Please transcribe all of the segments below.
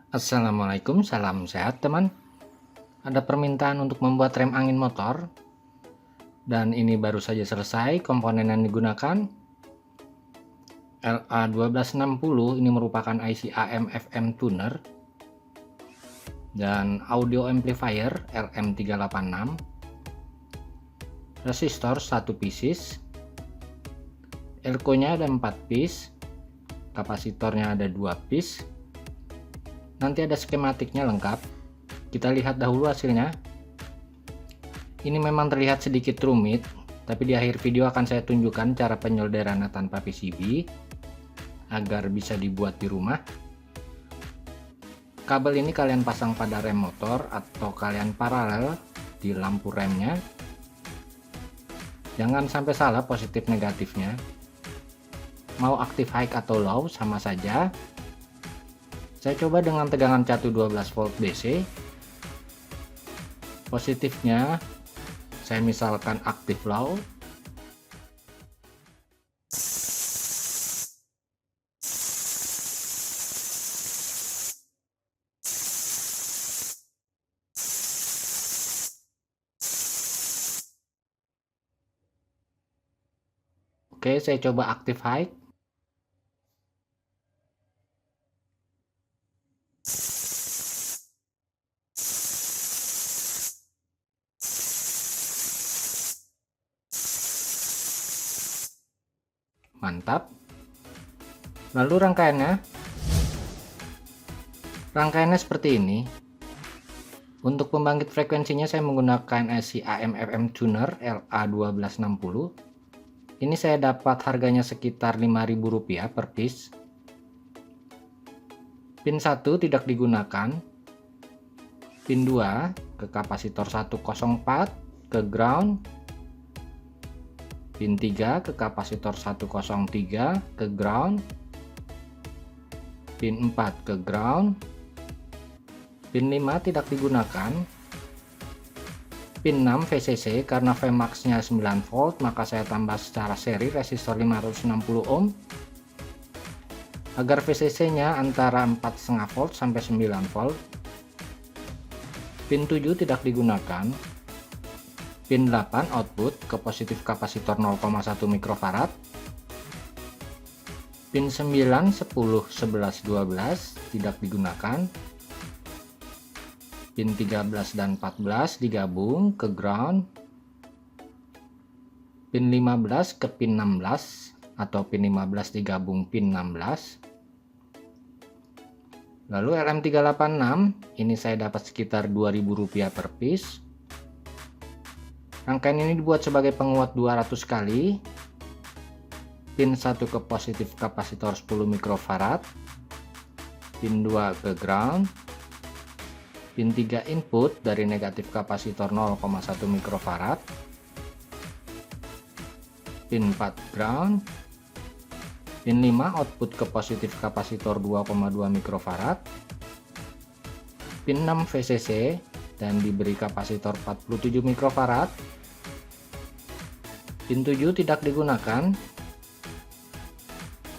Assalamualaikum, salam sehat teman. Ada permintaan untuk membuat rem angin motor dan ini baru saja selesai. Komponen yang digunakan LA1260, ini merupakan IC AM/FM tuner dan audio amplifier LM386, resistor 1 pieces, elko nya ada 4 piece, kapasitornya ada 2 piece. Nanti ada skematiknya lengkap. Kita lihat dahulu hasilnya. Ini memang terlihat sedikit rumit, tapi di akhir video akan saya tunjukkan cara penyolderannya tanpa PCB agar bisa dibuat di rumah. Kabel ini kalian pasang pada rem motor atau kalian paralel di lampu remnya. Jangan sampai salah positif negatifnya. Mau aktif high atau low sama saja. Saya coba dengan tegangan catu 12 volt DC. Positifnya saya misalkan aktif low. Oke, saya coba aktif high. Mantap. Lalu rangkaiannya seperti ini. Untuk pembangkit frekuensinya saya menggunakan IC AM/FM tuner LA1260. Ini saya dapat harganya sekitar Rp5.000 per piece. Pin 1 tidak digunakan. Pin 2 ke kapasitor 104 ke ground. Pin 3 ke kapasitor 103 ke ground. Pin 4 ke ground. Pin 5 tidak digunakan. Pin 6 VCC, karena Vmax nya 9 volt maka saya tambah secara seri resistor 560 ohm agar VCC nya antara 4,5 volt sampai 9 volt. Pin 7 tidak digunakan. Pin 8 output ke positif kapasitor 0,1 mikrofarad. Pin 9, 10, 11, 12 tidak digunakan. Pin 13 dan 14 digabung ke ground. Pin 15 ke pin 16 atau pin 15 digabung pin 16. Lalu LM386 ini saya dapat sekitar Rp2.000 per piece. Rangkaian ini dibuat sebagai penguat 200 kali. Pin 1 ke positif kapasitor 10 mikrofarad. Pin 2 ke ground. Pin 3 input dari negatif kapasitor 0,1 mikrofarad. Pin 4 ground. Pin 5 output ke positif kapasitor 2,2 mikrofarad. Pin 6 VCC dan diberi kapasitor 47 mikrofarad. Pin 7 tidak digunakan.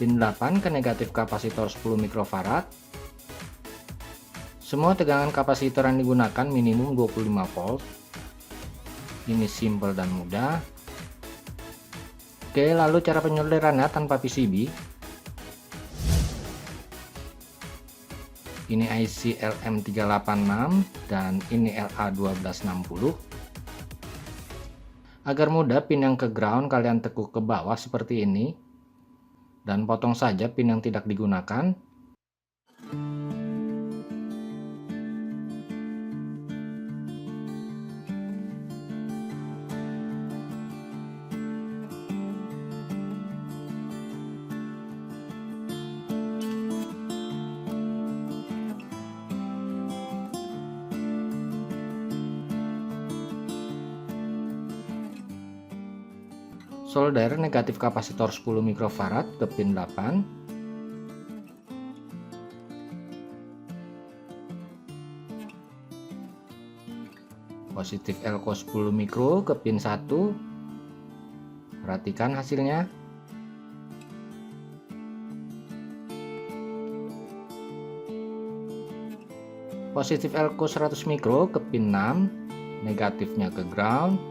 Pin 8 ke negatif kapasitor 10 mikrofarad. Semua tegangan kapasitor yang digunakan minimum 25 volt. Ini simple dan mudah. Oke, lalu cara penyolderannya tanpa PCB. Ini IC LM386 dan ini LA1260. Agar mudah, pin yang ke ground kalian tekuk ke bawah seperti ini dan potong saja pin yang tidak digunakan. Solder negatif kapasitor 10 mikrofarad ke pin 8. Positif elko 10 mikro ke pin 1. Perhatikan hasilnya. Positif elko 100 mikro ke pin 6, negatifnya ke ground.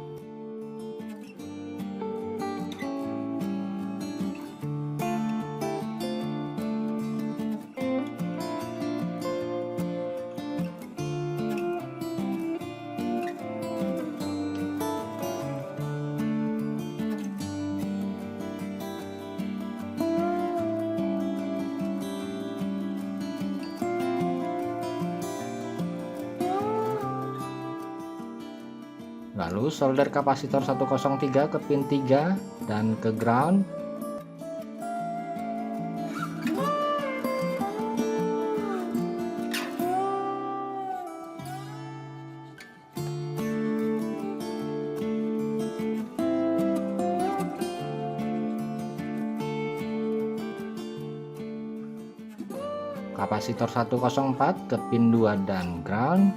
Lalu solder kapasitor 103 ke pin 3 dan ke ground. Kapasitor 104 ke pin 2 dan ground.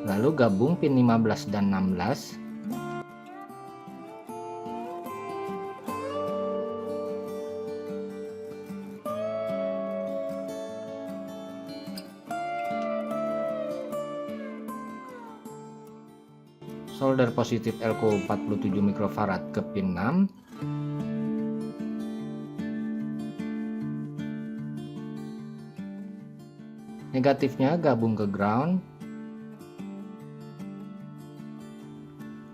Lalu gabung pin 15 dan 16. Solder positif elko 47 mikrofarad ke pin 6. Negatifnya gabung ke ground.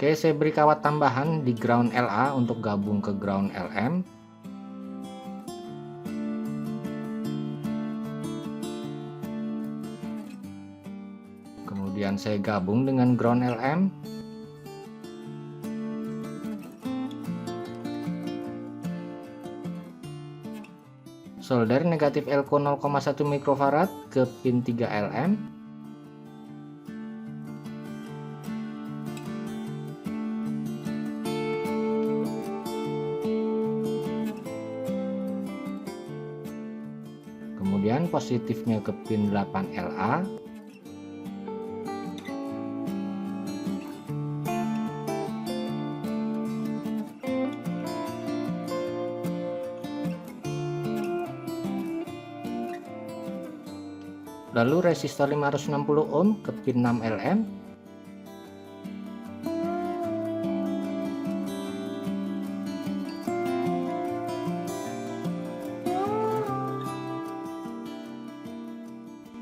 Oke, saya beri kawat tambahan di ground LA untuk gabung ke ground LM. Kemudian saya gabung dengan ground LM. Solder negatif elko 0,1 mikrofarad ke pin 3 LM. Kemudian positifnya ke pin 8 LA. Lalu resistor 560 ohm ke pin 6 LM.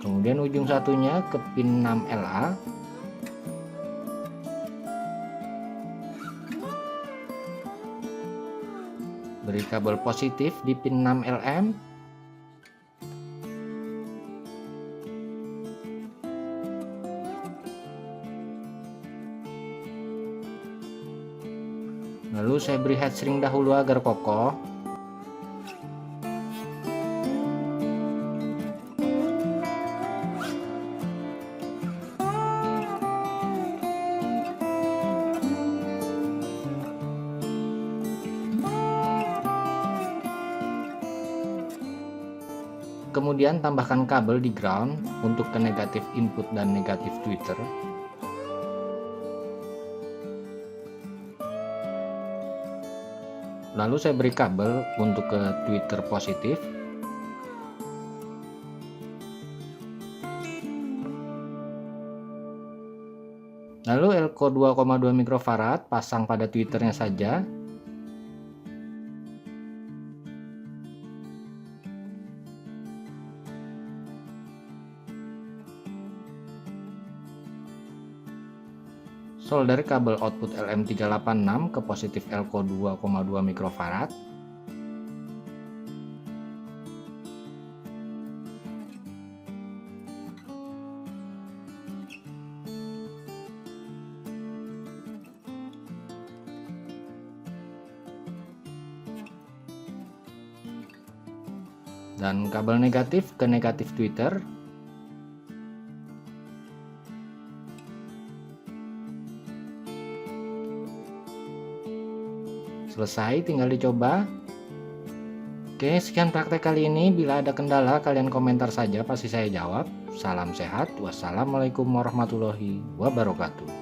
Kemudian ujung satunya ke pin 6 LA. Beri kabel positif di pin 6 LM. Lalu saya beri heatshrink dahulu agar kokoh. Kemudian tambahkan kabel di ground untuk ke negatif input dan negatif tweeter. Lalu saya beri kabel untuk ke tweeter positif. Lalu elko 2,2 mikrofarad pasang pada tweeternya saja. Solder kabel output LM386 ke positif elko 2,2 mikrofarad. Dan kabel negatif ke negatif tweeter. Selesai, tinggal dicoba. Oke, sekian praktek kali ini. Bila ada kendala, kalian komentar saja, pasti saya jawab. Salam sehat. Wassalamualaikum warahmatullahi wabarakatuh.